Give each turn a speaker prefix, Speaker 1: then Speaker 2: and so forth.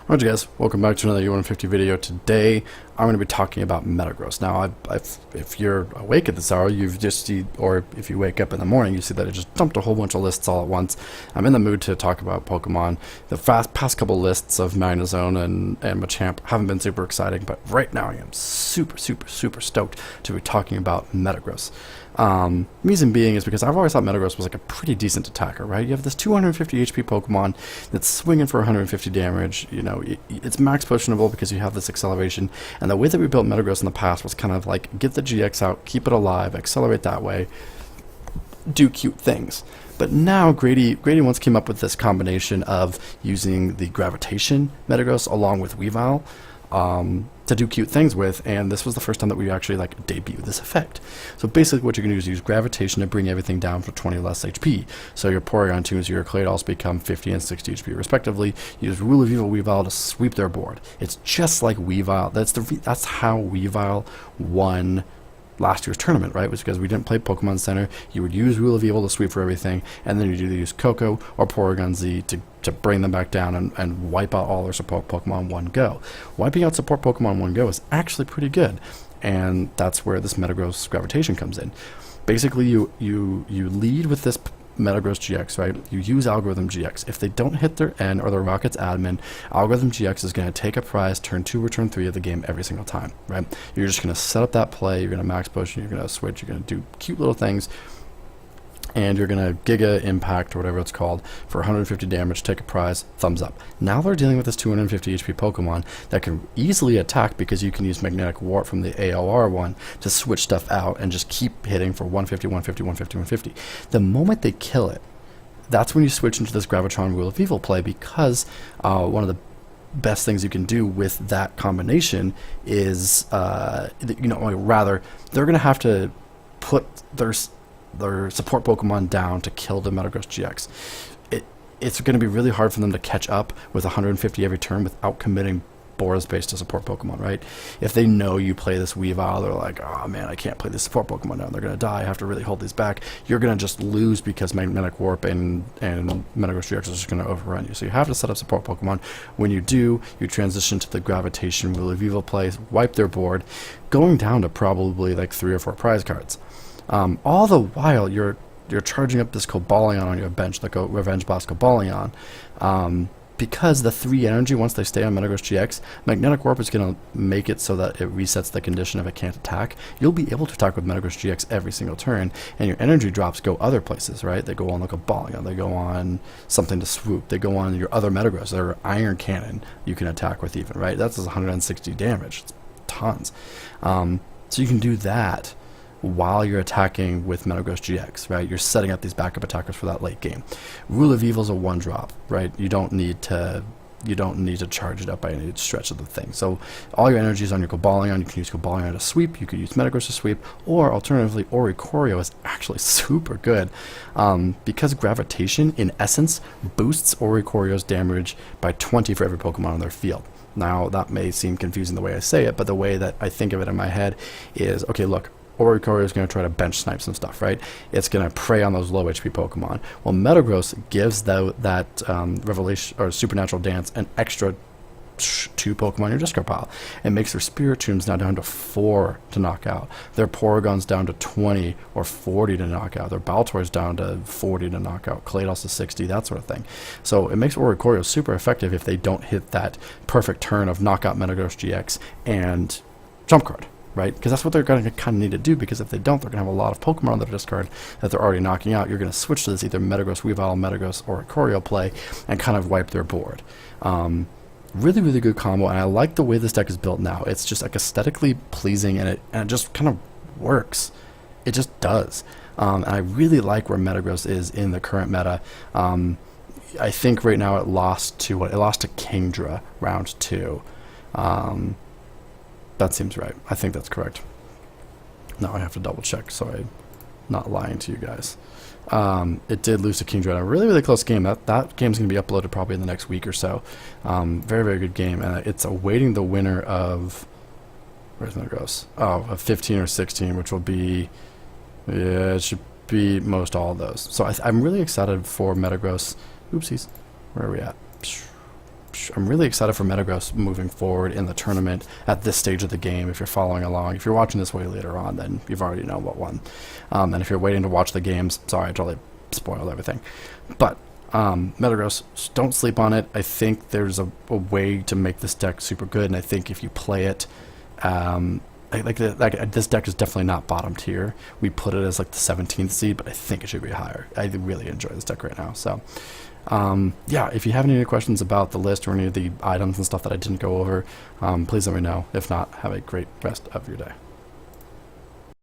Speaker 1: Alright guys, welcome back to another U150 video. Today I'm going to be talking about Metagross. Now if you're awake at this hour, you've just or if you wake up in the morning, you see that I just dumped a whole bunch of lists all at once. I'm in the mood to talk about Pokemon. The past couple lists of Magnezone and Machamp haven't been super exciting, but right now I am super stoked to be talking about Metagross. Reason being is because I've always thought Metagross was like a pretty decent attacker, right? You have this 250 HP Pokemon that's swinging for 150 damage. You know, it's max potionable because you have this acceleration. And the way that we built Metagross in the past was kind of like get the GX out, keep it alive, accelerate that way, do cute things. But now Grady once came up with this combination of using the Gravitation Metagross along with Weavile to do cute things with, and this was the first time that we actually like debuted this effect. So basically what you're going to do is use Gravitation to bring everything down for 20 less HP. So your Porygon 2s, your Claydolls become 50 and 60 HP respectively. Use Rule of Evil Weavile to sweep their board. It's just like Weavile. That's how Weavile won last year's tournament, right? Was because we didn't play Pokemon Center. You would use Rule of Evil to sweep for everything, and then you'd either use Coco or Porygon Z to bring them back down and wipe out all their support Pokemon in one go. Wiping out support Pokemon in one go is actually pretty good, and that's where this Metagross Gravitation comes in. Basically, you lead with this Metagross GX, right? You use Algorithm GX. If they don't hit their N or their Rocket's admin, Algorithm GX is going to take a prize turn 2 or turn 3 of the game every single time, right? You're just going to set up that play, you're going to max potion, you're going to switch, you're going to do cute little things, and you're going to Giga Impact or whatever it's called for 150 damage, take a prize, thumbs up. Now they're dealing with this 250 HP Pokemon that can easily attack because you can use Magnetic Warp from the AOR one to switch stuff out and just keep hitting for 150, 150, 150, 150. The moment they kill it, that's when you switch into this Gravitron Rule of Evil play, because one of the best things you can do with that combination is, they're going to have to put their support Pokemon down to kill the Metagross GX. It's going to be really hard for them to catch up with 150 every turn without committing board space to support Pokemon, right? If they know you play this Weavile, they're like, oh man, I can't play this support Pokemon now. They're going to die. I have to really hold these back. You're going to just lose because Magnetic Warp and Metagross GX is just going to overrun you. So you have to set up support Pokemon. When you do, you transition to the Gravitation Rule of Evil play, wipe their board, going down to probably like 3 or 4 prize cards. All the while, you're charging up this Cobalion on your bench, like a Revenge Boss Cobalion, because the 3 energy, once they stay on Metagross GX, Magnetic Warp is going to make it so that it resets the condition if it can't attack. You'll be able to attack with Metagross GX every single turn, and your energy drops go other places, right? They go on like a Cobalion, they go on something to swoop, they go on your other Metagross, their Iron Cannon you can attack with even, right? That's 160 damage. It's tons. So you can do that while you're attacking with Metagross GX, right? You're setting up these backup attackers for that late game. Rule of Evil is a 1-drop, right? You don't need to charge it up by any stretch of the thing. So all your energy is on your Cobalion. You can use Cobalion to sweep, you could use Metagross to sweep, or alternatively Oricorio is actually super good, because Gravitation in essence boosts Oricorio's damage by 20 for every Pokemon on their field. Now that may seem confusing the way I say it, but the way that I think of it in my head is, okay, look, Oricorio is going to try to bench snipe some stuff, right? It's going to prey on those low HP Pokemon. Well, Metagross gives that Revelation or Supernatural Dance an extra 2 Pokemon in your discard pile. It makes their Spiritombs now down to 4 to knock out. Their Porygons down to 20 or 40 to knock out. Their Baltours down to 40 to knock out. Claydolls to 60, that sort of thing. So it makes Oricorio super effective if they don't hit that perfect turn of knockout Metagross GX and Jump Card, right? Because that's what they're going to kind of need to do, because if they don't, they're going to have a lot of Pokemon on their discard that they're already knocking out. You're going to switch to this either Metagross Weavile, Metagross, or Oricorio play and kind of wipe their board. Really good combo, and I like the way this deck is built now. It's just like aesthetically pleasing, and it just kind of works. It just does. And I really like where Metagross is in the current meta. I think right now it lost to Kingdra round 2. That seems right. I think that's correct. Now I have to double check so I'm not lying to you guys. It did lose to Kingdra in a really close game. That game's going to be uploaded probably in the next week or so. Very good game, and it's awaiting the winner of, where's Metagross? Oh, of 15 or 16, which will be, yeah, it should be most all of those. So I'm really excited for Metagross. Oopsies. Where are we at? I'm really excited for Metagross moving forward in the tournament at this stage of the game. If you're following along, if you're watching this way later on, then you've already know what won. And if you're waiting to watch the games, sorry, I totally spoiled everything. But Metagross, don't sleep on it. I think there's a way to make this deck super good, and I think if you play it, this deck is definitely not bottom tier. We put it as like the 17th seed, but I think it should be higher. I really enjoy this deck right now. So, yeah, if you have any questions about the list or any of the items and stuff that I didn't go over, please let me know. If not, have a great rest of your day.